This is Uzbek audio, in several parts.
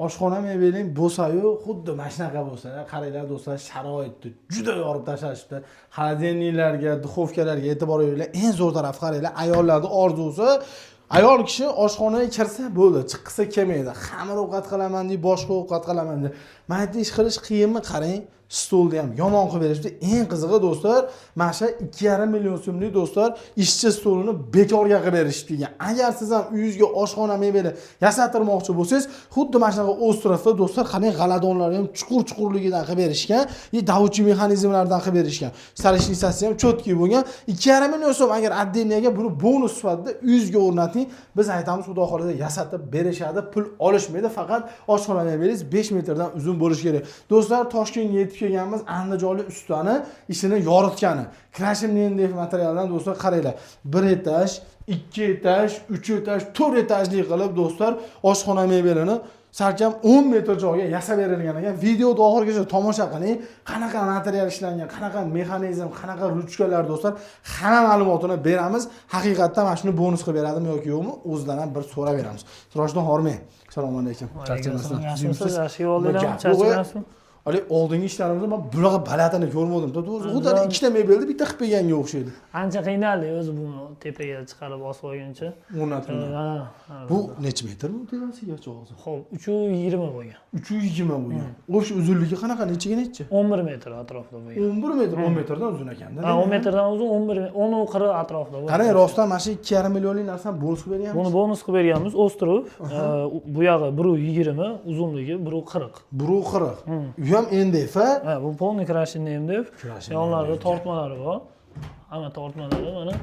oshxona mebeling bo'lsa-yu, xuddi mana shunaqa bo'lsa, qaranglar do'stlar, sharoitni juda yorib tashlashibdi. Xolodilniklarga, duxovkalarga e'tibor beringlar. Eng zo'r tarafi qaranglar, ayollarning orzusi ayol kishi oshxonaga kirsa bo'ldi, chiqsa kelmaydi. Xamir ovqat qilaman deb, boshqa ovqat qilaman deb. Mana bu ish qilish qiyinmi? Qarang, stolni ham yomon qilib berishdi. Eng qizig'i do'stlar, mana shu 2,5 million so'mlik do'stlar ishchi stolini bekorga qilib berishib kelgan. Agar siz ham uyingizga oshxona mebeli yasatirmoqchi bo'lsangiz, xuddi mana shunaqa o'strofda do'stlar, qarang, g'aladonlar ham chuqur-chuqurligidan qilib berishgan, davutchi mexanizmlardan qilib berishgan. Sarishnisasi ham cho'tki bo'lgan. 2,5 million so'm agar отдельныйga buni bonus sifatida uyingizga o'rnating, biz aytamiz, xudo xolida yasatib berishadi, pul olishmaydi, faqat oshxona mebelingiz 5 metrdan uzun bo'lishi kerak. Do'stlar, Toshkentga yetib kelganmiz, andijonlik ustani ishini yoritgani. Krashimniy materialdan do'stlar qaranglar. 1 etaj, 2 etaj, 3 etaj, 4 etajli qilib do'stlar oshxona mebelini salkam 10 metr joyga yasab berilgan ekan. Videoda oxirigacha tomosha qiling. Qanaqa material ishlangan, qanaqa mexanizm, qanaqa ruchkalar do'stlar, hamma ma'lumotini beramiz. Haqiqatdan mana shuni bonus qilib beradimi yoki yo'qmi? O'zidan ham bir so'rab beramiz. Sirojdan hormang. Assalomu alaykum. Charchamasdan. Yaxshimisiz? Ali oldingi ishlarimizni men bunaqa balatini ko'rmadim. Xuddi ikkita mebelni bitta qilib berganga o'xshaydi. Ancha qiynaldi o'zi buni tepaga chiqarib osib olguncha. Bu necha metr bu terasigacha hozir? Xo'p, 320 bo'lgan. 320 bo'lgan. O'sha uzunligi qanaqa, nechaga necha? 11 metr atrofida bo'lgan. 11 metr, 10 metrdan uzun ekanda. Ha, 10 metrdan uzun, 10 qirq atrofida bo'lgan. Qarang, rostdan mana shu 2,5 millionlik narsani bonus qilib berganmiz. Buni bonus qilib berganmiz, o'stirib, bu yog'i 120, uzunligi 140. 140. U ham NDF. Ha, bu polni krashini MDF. Yonlarida tortmalari bor. Hamma tortmalari mana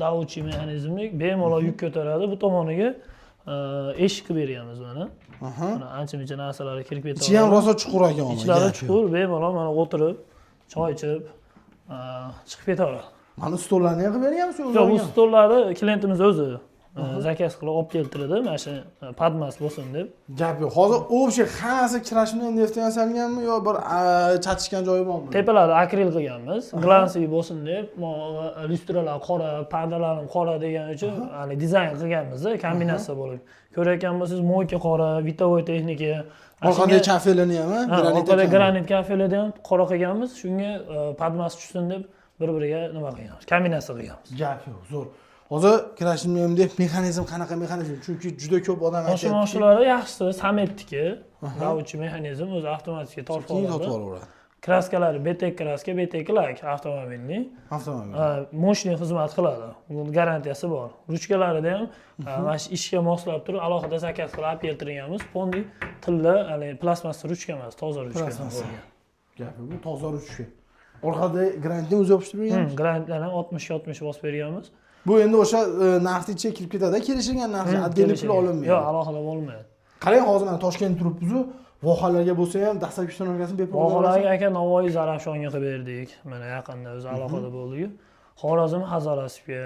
davutchi mexanizmlik, bemalol yuk ko'taradi. Bu tomoniga eshik qilib berganmiz mana. Mana ancha-muncha narsalar kirib ketadi. Ichi ham rosa chuqur ekan. Ichlari chuqur, bemalol mana o'tirib, choy ichib, chiqib ketaveradi. Mana stollarni ham qilib bergansiz o'zi? Yo'q, bu stollarni klientimiz o'zi zakaz qilib olib keltirdi, mana shu padmas bo'lsin deb. Gap yo'q. Hozir o'sha hammasi kirashini NDFdan yasalganmi yo bir chatishgan joyi bormi? Tepalari akril qilganmiz, glansiy bo'lsin deb, lyustralar qora, pardalar qora degan uchun hali dizayn qilganmiz, kombinatsiya bo'lib. Ko'rayotgan bo'lsangiz, mo'yka qora, vitovoy texnika, orqadagi kafelini ham, orqadagi granit kafelini ham qora qilganmiz. Shunga padmas tushsin deb bir-biriga nima qilganmiz? Kombinatsiya qilganmiz. Gap yo'q, zo'r. Hozir kirashim deb mexanizm qanaqa mexanizm? Chunki juda ko'p odam aytayapti. Mashinalar yaxshisi sametniki, davutchi mexanizm o'zi avtomatik tortib oladi. Kraskalari BTK kraska, BTK lak avtomobilni. Moshni xizmat qiladi. Uning garantiyasi bor. Ruchkalarida ham mana shu ishga moslab turib alohida zakaz qilib olib keltirganmiz. Fondi tilla, hali plastmassa ruchka emas, toza ruchka bo'lgan. Gap bu toza ruchka. Orqada grantni o'zi yopishtirib berganmiz. Grantlarni 60-60 bosib berganmiz. Bu endi o'sha narxni ichiga kirib ketadi, kelishilgan narxi отдельный pul olinmaydi. Yo'q, alohida bo'lmaydi. Qarang, hozir mana Toshkentda turibmiz-ku, vohalarga bo'lsa ham dastlabki stanovkasini bepul olib vohalarga aka Navoiy Zarafshonga qilib berdik. Mana yaqinda o'zi alohida bo'ldi-ku. Xorazm Hazorasipga,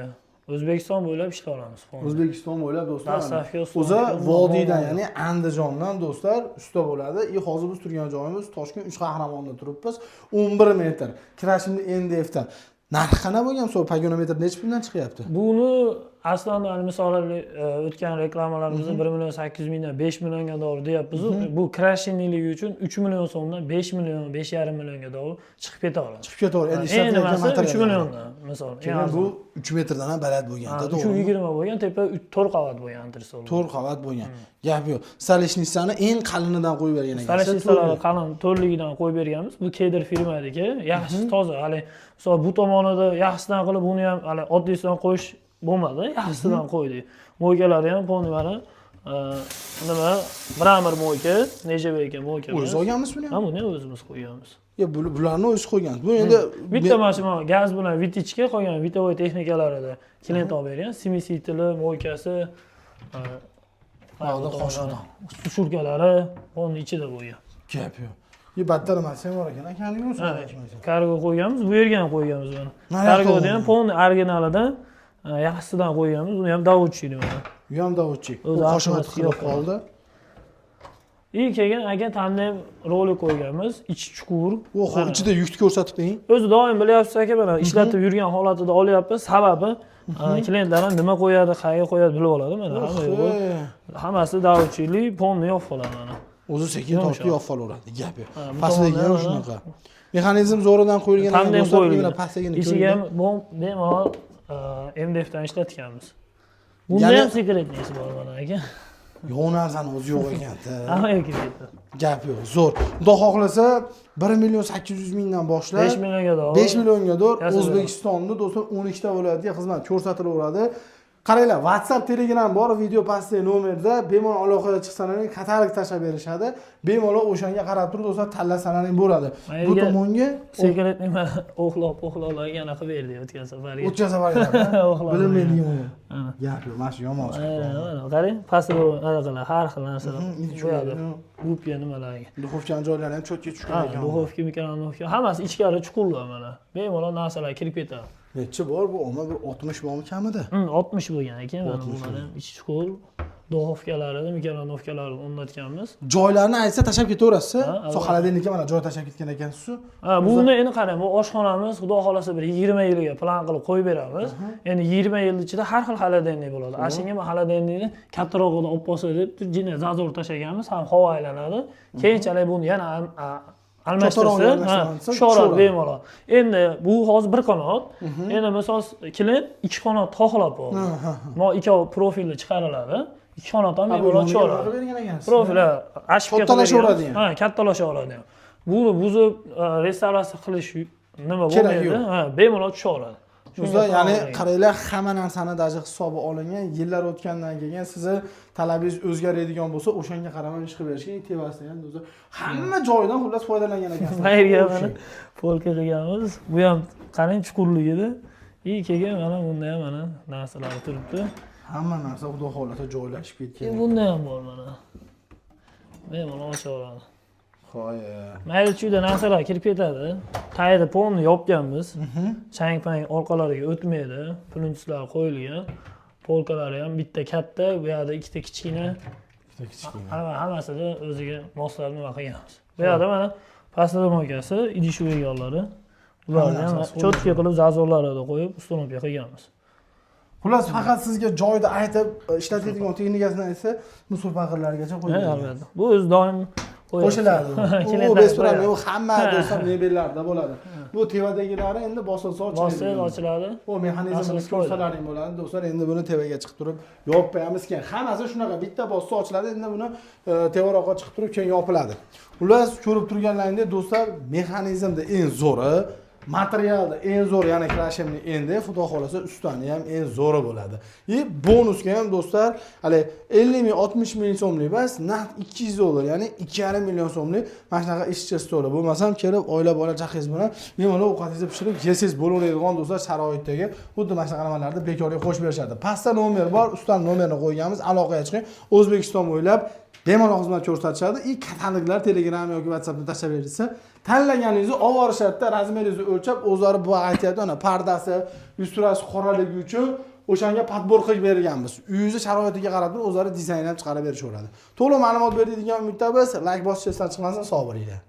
O'zbekiston bo'ylab ishlar olamiz. O'zbekiston bo'ylab do'stlar. O'zi vodiydan, ya'ni Andijondan do'stlar usta bo'ladi. Hozir biz turgan joyimiz Toshkent 3 qahramonda turibmiz. 11 metr. Kirashimni NDFdan. Narxi qana bo'lgan, so pagonometr necha puldan chiqyapti? Buni aslida misol o'tgan reklamalarimizda 1 million 800 mingdan 5 millionga doğru deyapmiz. Bu krashinligi uchun 3 million so'mdan 5 million, 5,5 millionga doğru chiqib ketaveradi. Chiqib ketaveradi. Endi ishlatilgan material 3 milliondan misol. Bu 3 metrdan ham baland bo'lganda, to'g'rimi? 320 bo'lgan, tepa 4 qavat bo'lgan antresol. 4 qavat bo'lgan. Gap yo'q. Salishnisani eng qalinidan qo'yib bergan ekan. Salishnisalar qalin to'rligidan qo'yib berganmiz. Bu Keder firmadagi yaxshi toza. Hali misol bu tomonida yaxshisidan qilib buni ham hali oddiysidan qo'yish bo'lmadi, yaxshisidan qo'ydik. Mo'ykalari ham polni mana nima, mramor mo'yka, necha ekan mo'yka. O'zi olganmiz buni ham? Ha, buni o'zimiz qo'yganmiz. Yo, bularni o'zi qo'ygan. Bu endi bitta mashina gaz bilan vitichga qolgan vitovoy texnikalarida klient olib bergan, simisitili mo'ykasi, qo'shig'dan, sushurkalari polni ichida bo'lgan. Gap yo'q. Battar emas ham bor ekan, akaniga o'xshaydi. Kargo qo'yganmiz, bu yerga ham qo'yganmiz buni. Kargoda ham polni originalidan yaxshisidan qo'yganmiz. Buni ham davutchi deyman. Bu ham davutchi. Qo'shig'i qilib qoldi. keyin aka tandem rolik qo'yganmiz, ichi chuqur. Oho, ichida yukni ko'rsatib bering. O'zi doim bilyapsiz aka, mana ishlatib yurgan holatida olyapmiz. Sababi klientlar ham nima qo'yadi, qayerga qo'yadi bilib oladi mana. Hammasi davchilik, polni yopib oladi mana. O'zi sekin tortib yopib olaveradi, gap yo'q. Pastdagi ham shunaqa. Mexanizm zo'ridan qo'yilgan, tandem qo'yilgan. pastdagini Ichiga ham bemalol MDFdan ishlatganmiz. Bunda ham sekretniyasi bor mana aka. Yo'q narsani o'zi yo'q ekan-da. Hamma ketdi. Gap yo'q, zo'r. Xudo xohlasa 1.800.000 dan boshlab 5 millionga dollar. 5 millionga dollar O'zbekistonda do'stlar 12 ta viloyatga xizmat ko'rsatilaveradi. Qaranglar, WhatsApp, Telegram bor, video pastdagi nomerda bemalol aloqaga chiqsalaring, katalog tashlab berishadi. Bemalol o'shanga qarab turib do'stlar tanlasalaring bo'ladi. Bu tomonga sekretni mana o'xlab yana qilib berdi o'tgan safarga. O'tgan safarga. Bilmaydigan. Gap yo'q, mana shu yomon. Mana qarang, pastda anaqa har xil narsalar qo'yadi. Gupya nimalarga. Duxovkaning joylari ham cho'tga tushgan ekan. Duxovka, mikronovka, hammasi ichkari chuqurlar mana. Bemalol narsalar kirib ketadi. Necha bor bu? Omma bir 60 bormi kamida? 60 bo'lgan ekan mana bular ham ichi chuqur. Duxovkalarni, mikronovkalarni o'rnatganmiz. Joylarni aytsa tashlab ketaverasiz. Soxaladeniga mana joy tashlab ketgan ekansiz-ku. Buni endi qarang, bu oshxonamiz xudo xolasa bir 20 yilga plan qilib qo'yib beramiz. Endi 20 yil ichida har xil xaladenlik bo'ladi. Ashunga men xaladenlikni kattarog'ida olib bo'lsa deb jina zazor tashlaganmiz, ham havo aylanadi. Keyinchalik buni yana almashtirsa, sho'rab bemalol. Endi bu hozir bir qanot. Endi misol klient ikki qanot xohlab bo'ldi. Mo ikkov profilli chiqariladi. Ikki qanot ham bemalol sho'rab. Profil ashibga kattalashaveradi. Kattalashaveradi. Buni buzib restavratsiya qilish nima bo'lmaydi. Bemalol tushaveradi. Shunda ya'ni qaranglar, hamma narsani daji hisobi olingan, yillar o'tgandan keyin sizni talabingiz o'zgaradigan bo'lsa, o'shanga qaramay ish qilib berishga tevasida ham o'zi hamma joydan xullas foydalangan ekansiz. Qayerga mana polka qilganmiz. Bu ham qarang chuqurligida. Keyin mana bunda ham mana narsalar turibdi. Hamma narsa xudo xolasa joylashib ketgan. Bunda ham bor mana. Bemalol ochaveradi. Qo'ya. Mayli chuyda narsalar kirib ketadi. Tayda polni yopganmiz. Chang-pang orqalariga o'tmaydi. Plyonchlar qo'yilgan. Polkalari ham bitta katta, bu yerda ikkita kichkina. Hammasida o'ziga moslab nima qilganmiz. Bu yerda mana pastda mo'kasi, idish uyg'onlari. Ularni ham cho'tka qilib zazorlarida qo'yib, ustonovka qilganmiz. Xullas, faqat sizga joyda aytib ishlatadigan texnikasini aytsa, musul faqirlargacha qo'yadi. Albatta. Bu o'zi doim qo'shiladi. U restoran, u hamma do'stlar mebellarda bo'ladi. Bu tevadagilari endi bosilsa ochiladi. Bu mexanizmni ko'rsalaring bo'ladi. Do'stlar, endi buni tevaga chiqib turib yopmaymiz keyin. Hammasi shunaqa bitta bossa ochiladi, endi buni tevaroqqa chiqib turib keyin yopiladi. Xullas, ko'rib turganlaringdek do'stlar, mexanizmda eng zo'ri, materialda eng zo'r, ya'ni krashimni endi xudo xolasa ustani ham eng zo'ri bo'ladi. Bonusga ham do'stlar, hali 50 ming 60 ming so'mlik emas, naqd 200 dollar, ya'ni 2,5 million so'mlik mana shunaqa ishchi stoli. Bo'lmasam kelib oila bola chaqingiz bilan bemalol ovqatingizni pishirib yesangiz bo'laveradigan do'stlar sharoitdagi xuddi mana shunaqa nimalarni bekorga qo'shib berishadi. Pastda nomer bor, ustani nomerini qo'yganmiz, aloqaga chiqing. O'zbekiston bo'ylab bemalol xizmat ko'rsatishadi. Kataloglar Telegram yoki WhatsAppda tashlab berilsa, tanlaganingizni olib borishadi, razmeringizni o'lchab, o'zlari bu aytadi, ana pardasi, yusturasi qoraligi uchun o'shanga podbor qilib berganmiz. Uyingizni sharoitiga qarab turib, o'zlari dizayn ham chiqarib berishaveradi. To'liq ma'lumot beradigan umidda biz, like bosishdan chiqmasin, sog' bo'linglar.